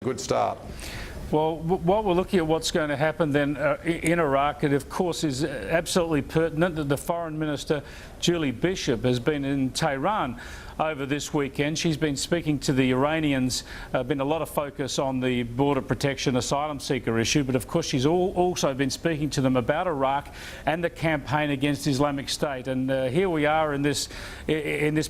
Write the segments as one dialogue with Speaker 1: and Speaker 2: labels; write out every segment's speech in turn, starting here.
Speaker 1: good start.
Speaker 2: Well, while we're looking at what's going to happen then in Iraq, it of course is absolutely pertinent that the Foreign Minister, Julie Bishop, has been in Tehran over this weekend. She's been speaking to the Iranians, been a lot of focus on the border protection asylum seeker issue, but of course she's also been speaking to them about Iraq and the campaign against Islamic State. And here we are in this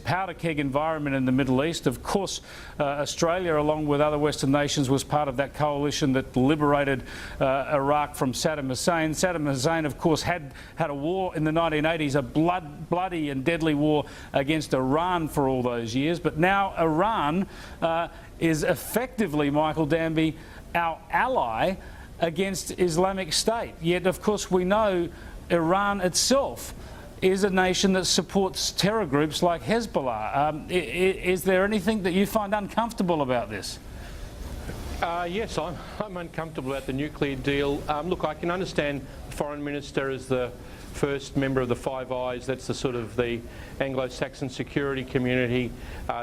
Speaker 2: powder keg environment in the Middle East. Of course, Australia, along with other Western nations, was part of that coalition that liberated Iraq from Saddam Hussein. Saddam Hussein, of course, had a war in the 1980s, a bloody and deadly war against Iran for all those years. But now Iran is effectively, Michael Danby, our ally against Islamic State. Yet, of course, we know Iran itself is a nation that supports terror groups like Hezbollah. Is there anything that you find uncomfortable about this?
Speaker 3: Yes, I'm uncomfortable about the nuclear deal. Look, I can understand the Foreign Minister as the first member of the Five Eyes, that's the sort of the Anglo-Saxon security community,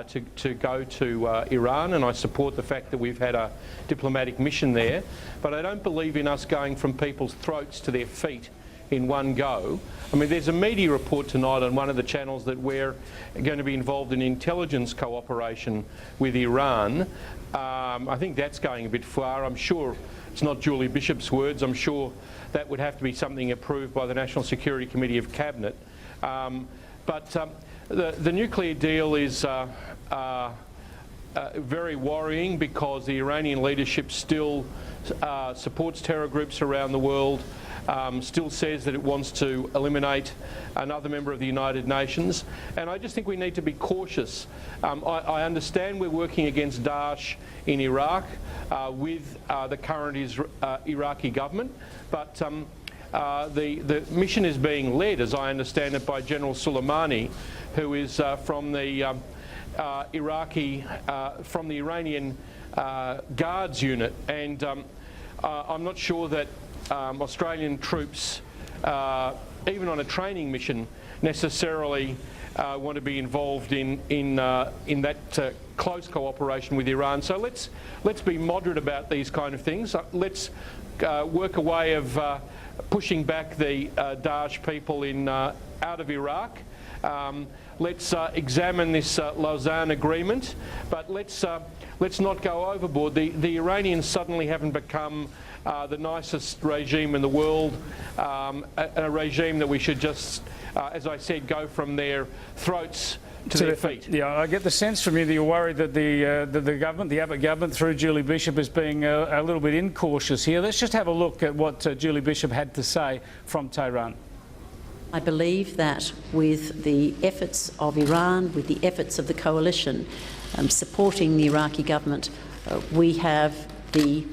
Speaker 3: to go to Iran, and I support the fact that we've had a diplomatic mission there. But I don't believe in us going from people's throats to their feet in one go. I mean, there's a media report tonight on one of the channels that we're going to be involved in intelligence cooperation with Iran. I think that's going a bit far. I'm sure it's not Julie Bishop's words. I'm sure that would have to be something approved by the National Security Committee of Cabinet. But the nuclear deal is very worrying because the Iranian leadership still supports terror groups around the world, still says that it wants to eliminate another member of the United Nations. And I just think we need to be cautious. I understand we're working against Daesh in Iraq with the current Iraqi government, but the mission is being led, as I understand it, by General Soleimani, who is from the Iranian Guards unit, and I'm not sure that Australian troops, even on a training mission, necessarily want to be involved in that close cooperation with Iran. So let's be moderate about these kind of things. Let's work a way of pushing back the Daesh people out of Iraq. Let's examine this Lausanne agreement, but let's not go overboard. The Iranians suddenly haven't become the nicest regime in the world, a regime that we should just, as I said, go from their throats to their feet.
Speaker 2: Yeah, I get the sense from you that you're worried that the government, the Abbott government, through Julie Bishop, is being a little bit incautious here. Let's just have a look at what Julie Bishop had to say from Tehran.
Speaker 4: I believe that with the efforts of Iran, with the efforts of the coalition supporting the Iraqi government, we have the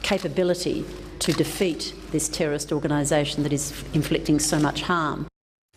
Speaker 4: capability to defeat this terrorist organisation that is inflicting so much harm